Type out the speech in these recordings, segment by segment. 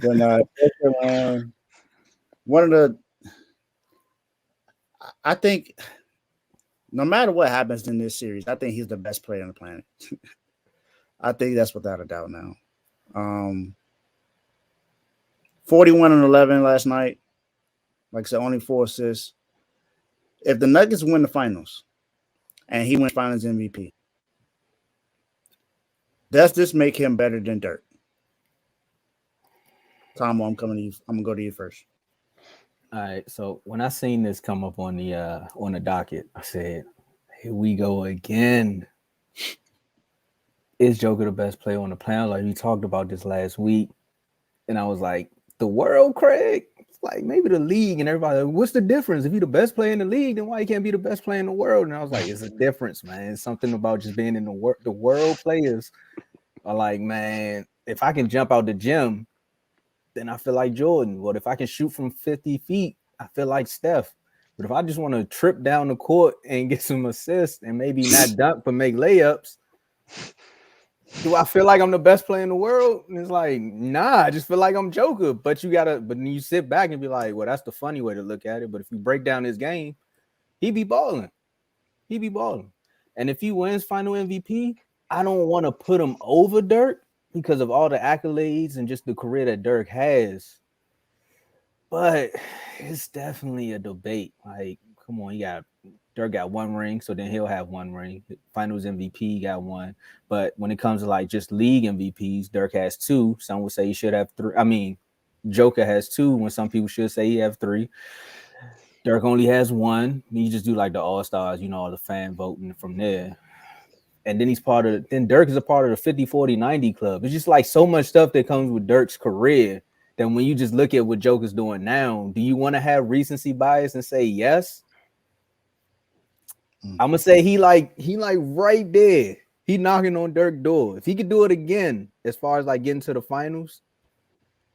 But one of the I think no matter what happens in this series, I think he's the best player on the planet. I think that's without a doubt now. Um, 41 and 11 last night. Like I said, only 4 assists. If the Nuggets win the finals and he wins Finals MVP, does this make him better than Dirk? Tomo, I'm coming to you. I'm gonna go to you first. All right. So when I seen this come up on the docket, I said, "Here we go again." Is Joker the best player on the planet? Like we talked about this last week, and I was like, "The world, Craig." It's like maybe the league and everybody. Like, what's the difference? If you're the best player in the league, then why you can't be the best player in the world? And I was like, "It's a difference, man. It's something about just being in the world. The world players are like, man, if I can jump out the gym, then I feel like Jordan. But if I can shoot from 50 feet, I feel like Steph. But if I just want to trip down the court and get some assists and maybe not dunk but make layups, do I feel like I'm the best player in the world?" And it's like, nah, I just feel like I'm Joker. But then you sit back and be like, well, that's the funny way to look at it. But if you break down his game, he be balling. He be balling. And if he wins final MVP, I don't want to put him over Dirk because of all the accolades and just the career that Dirk has. But it's definitely a debate. Like, come on, Dirk got one ring, so then he'll have one ring. Finals MVP got one. But when it comes to like just league MVPs, Dirk has two. Some would say he should have three. I mean, Joker has two when some people should say he have three. Dirk only has one. You just do like the All-Stars, all the fan voting from there. And then then Dirk is a part of the 50, 40, 90 club. It's just like so much stuff that comes with Dirk's career. Then when you just look at what Joker's doing now, do you want to have recency bias and say yes? I'm gonna say he like right there. He knocking on Dirk's door. If he could do it again, as far as like getting to the finals,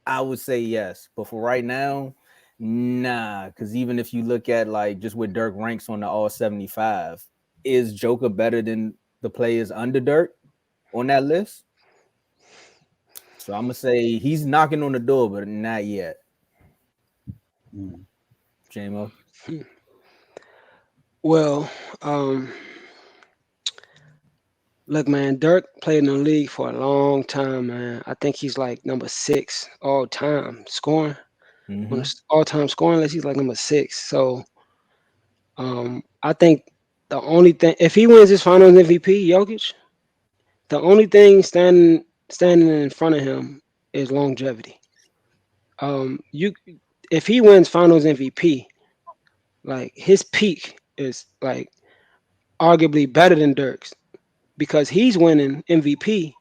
I would say yes. But for right now, nah. Because even if you look at like just what Dirk ranks on the All 75, is Joker better than the players under Dirk on that list? So I'm gonna say he's knocking on the door, but not yet. JMO. Well, um, look, man, Dirk played in the league for a long time, man. I think he's like number 6 all time scoring. On Mm-hmm. the all time scoring list, he's like number 6. So I think the only thing, if he wins his Finals MVP, Jokic, the only thing standing in front of him is longevity. You if he wins Finals MVP, like his peak is like arguably better than Dirk's because he's winning MVP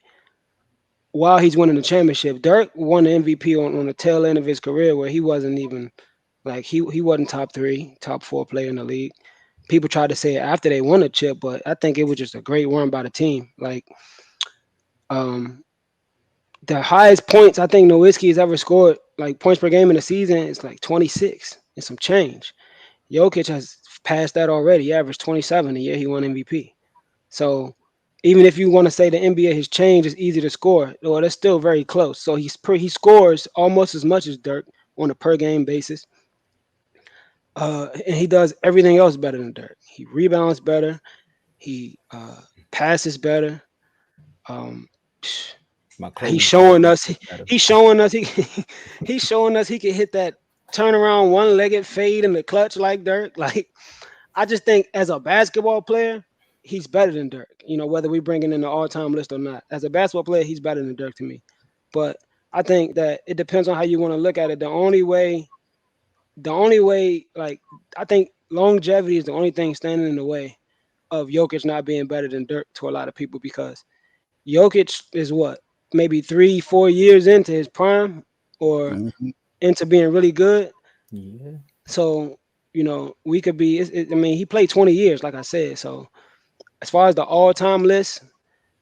while he's winning the championship. Dirk won the MVP on the tail end of his career where he wasn't even like he wasn't top 3, top 4 player in the league. People tried to say it after they won a chip, but I think it was just a great run by the team. Like um the highest points I think Nowitzki has ever scored, like points per game in a season, is like 26 and some change. Jokic has passed that already. He averaged 27 the year he won MVP. So even if you want to say the NBA has changed, it's easy to score. Well, that's still very close. So he scores almost as much as Dirk on a per game basis. And he does everything else better than Dirk. He rebounds better. He passes better. Um, My he's closing showing ability us. is better. He's showing us. He's showing us he can hit that turnaround one-legged fade in the clutch like Dirk. Like I just think as a basketball player, he's better than Dirk. Whether we bring it in the all-time list or not. As a basketball player, he's better than Dirk to me. But I think that it depends on how you want to look at it. The only way, like I think longevity is the only thing standing in the way of Jokic not being better than Dirk to a lot of people because Jokic is what maybe 3-4 years into his prime or Mhm. into being really good. Yeah. So we could be. I mean, he played 20 years, like I said. So as far as the all-time list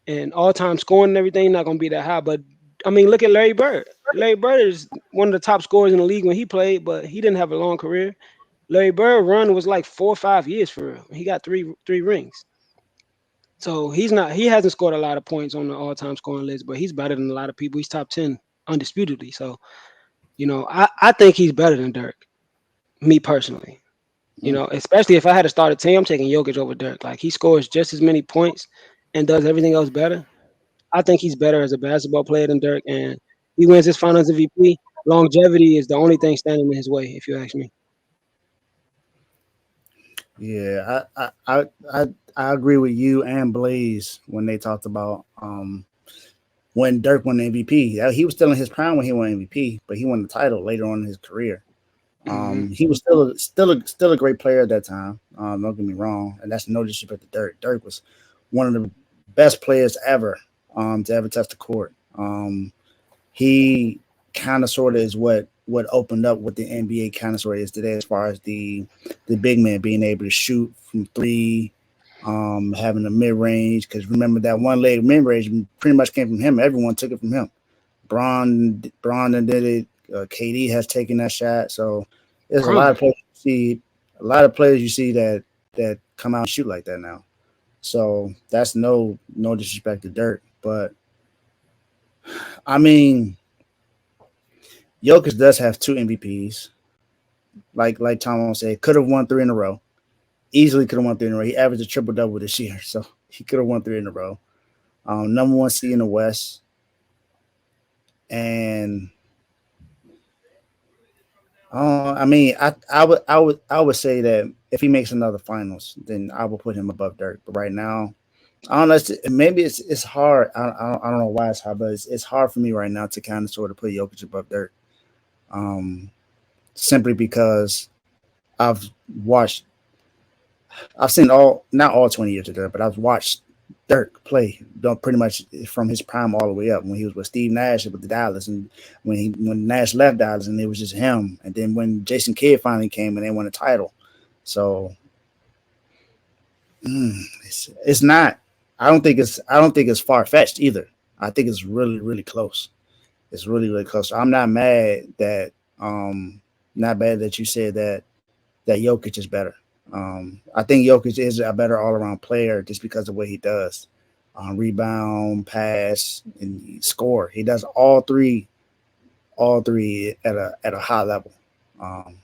and all-time scoring and everything, not gonna be that high. But I mean, look at Larry Bird. Larry Bird is one of the top scorers in the league when he played, but he didn't have a long career. Larry Bird run was like 4 or 5 years for real. He got three rings. So he hasn't scored a lot of points on the all-time scoring list, but he's better than a lot of people. He's top 10. undisputedly. So, I think he's better than Dirk, me personally. Mm. Especially if I had to start a team, I'm taking Jokic over Dirk. Like he scores just as many points and does everything else better. I think he's better as a basketball player than Dirk, and he wins his Finals MVP. Longevity is the only thing standing in his way, if you ask me. Yeah, I agree with you and Blaze when they talked about when Dirk won the MVP. He was still in his prime when he won MVP, but he won the title later on in his career. Hmm. He was still a great player at that time. Don't get me wrong, and that's no disrespect to Dirk. Dirk was one of the best players ever to ever touch the court. He kind of sort of is what opened up what the NBA kind of sort of is today, as far as the big man being able to shoot from three, having a mid range. Because remember that one leg mid range pretty much came from him. Everyone took it from him. Braun did it. KD has taken that shot. So there's a lot of Crumbing. players you see, a lot of players you see that come out and shoot like that now. So that's no disrespect to Dirk, but I mean, Jokic does have two MVPs. Like Tom said, could have won three in a row. Easily could have won three in a row. He averaged a triple double this year, so he could have won three in a row. Number one seed in the West, and I mean, I would say that if he makes another finals, then I will put him above Dirk. But right now, I don't know. Maybe it's hard. I don't know why it's hard, but it's hard for me right now to kind of sort of put Jokic above Dirk. Um, Simply because I've watched, I've seen not all 20 years of Dirk, but I've watched Dirk play pretty much from his prime all the way up when he was with Steve Nash with the Dallas, and when Nash left Dallas and it was just him, and then when Jason Kidd finally came and they won a title. So it's not. I don't think it's far fetched either. I think it's really really close. It's really really close. I'm not mad that not bad that you said that Jokic is better. I think Jokic is a better all around player just because of what he does. Rebound, pass, and score. He does all three at a high level. Um,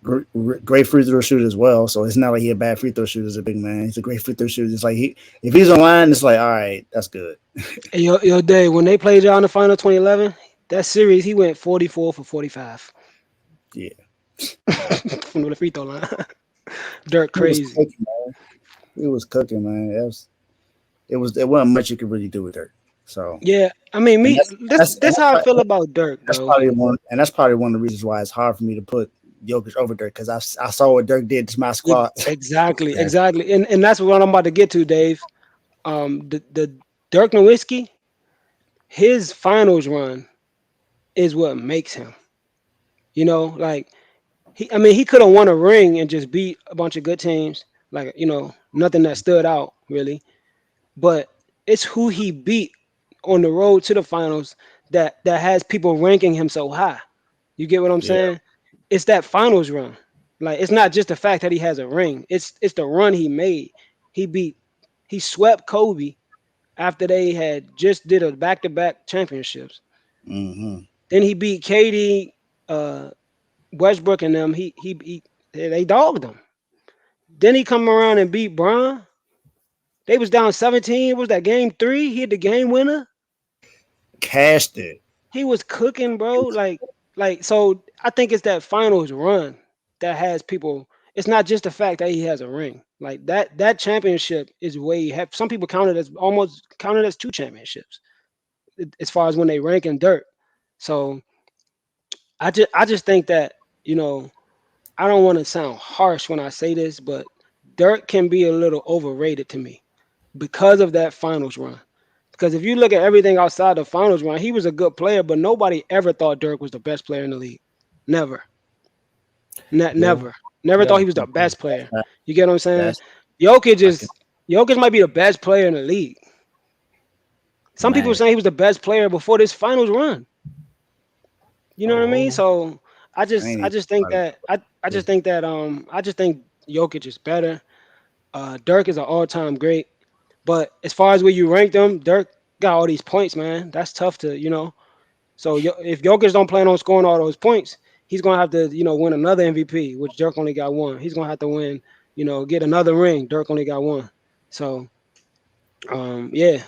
Great free throw shooter as well. So it's not like he a bad free throw shooter as a big man. He's a great free throw shooter. It's like if he's online, it's like all right, that's good. Hey, yo, Dave, when they played y'all in the final 2011, that series, he went 44 for 45 Yeah, from the free throw line. Dirk he was crazy. cooking, man. He was cooking, man. It wasn't much you could really do with her. So Yeah, I mean, and me, this how I feel about Dirk, that's bro. probably one of the reasons why it's hard for me to put Jokic over Dirk because I saw what Dirk did to my squad. Exactly, Yeah. exactly, and that's what I'm about to get to, Dave. The Dirk Nowitzki, his finals run is what makes him. Like I mean, he could have won a ring and just beat a bunch of good teams. Like nothing that stood out really, but it's who he beat on the road to the finals that has people ranking him so high. You get what I'm Yeah. saying? It's that finals run. Like it's not just the fact that he has a ring. It's the run he made. He beat he swept Kobe after they had just did a back-to-back championships. Hmm. Then he beat KD, uh, Westbrook, and them. They dogged him. Then he come around and beat Bron. They was down 17. It was that game three. He hit the game winner. Cashed it. He was cooking, bro. So I think it's that finals run that has people. It's not just the fact that he has a ring. Like that championship is way have some people count it as almost counted as two championships as far as when they rank in dirt. So I just think that, you know, I don't want to sound harsh when I say this, but Dirk can be a little overrated to me because of that finals run. Because if you look at everything outside the finals run, he was a good player, but nobody ever thought Dirk was the best player in the league. Never. Yeah. Never thought Yeah. he was the best player. You get what I'm saying? That's Jokic I can is Jokic might be the best player in the league. Some people Man. saying he was the best player before this finals run. You know what I mean? Oh, So I ain't I even just think about that I it. just think that I just think Jokic is better. Dirk is an all-time great. But as far as where you rank them, Dirk got all these points, man. That's tough to. So if Jokic don't plan on scoring all those points, he's gonna have to, win another MVP, which Dirk only got one. He's gonna have to win, get another ring. Dirk only got one. So, yeah.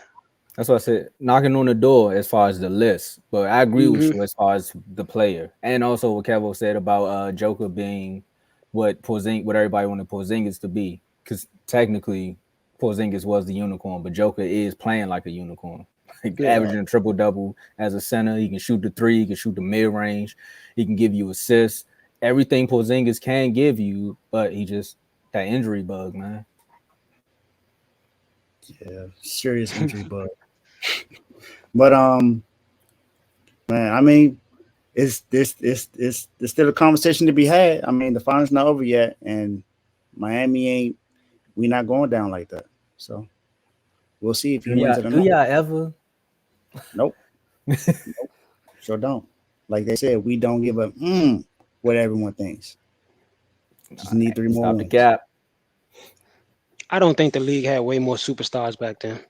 That's what I said. Knocking on the door as far as the list, but I agree with Mm-hmm. you as far as the player, and also what Kevo said about Joker being what everybody wanted Porzingis to be, because technically Porzingis was the unicorn, but Joker is playing like a unicorn, like Yeah. averaging a triple double as a center. He can shoot the three, he can shoot the mid range, he can give you assists, everything Porzingis can give you, but he just that injury bug, man. Yeah, serious injury bug. But man, I mean, it's still a conversation to be had. I mean, the finals not over yet, and Miami ain't. We not going down like that. So we'll see if he wins it or Do not. y'all ever? Nope. Sure don't. Like they said, we don't give a what everyone thinks. Just need 3 more Stop the wins. gap. I don't think the league had way more superstars back then.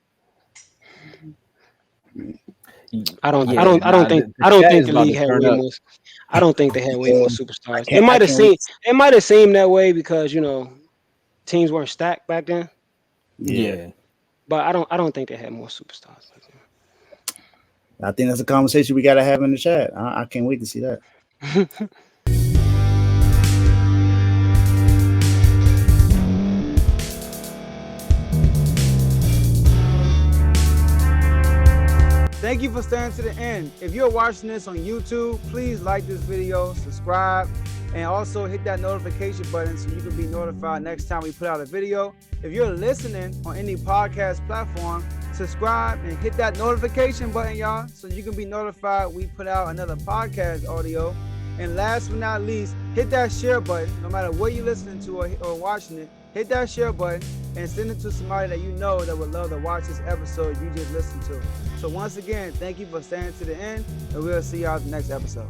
I don't think the league had way more. I don't think they had way more superstars. It might have seemed that way because teams weren't stacked back then. Yeah. But I don't think they had more superstars back then. I think that's a conversation we gotta have in the chat. I can't wait to see that. Thank you for staying to the end. If you're watching this on YouTube, please like this video, subscribe, and also hit that notification button so you can be notified next time we put out a video. If you're listening on any podcast platform, subscribe and hit that notification button, y'all, so you can be notified we put out another podcast audio. And last but not least, hit that share button, no matter what you're listening to or watching it. Hit that share button and send it to somebody that you know that would love to watch this episode you just listened to. So once again, thank you for staying to the end, and we'll see y'all at the next episode.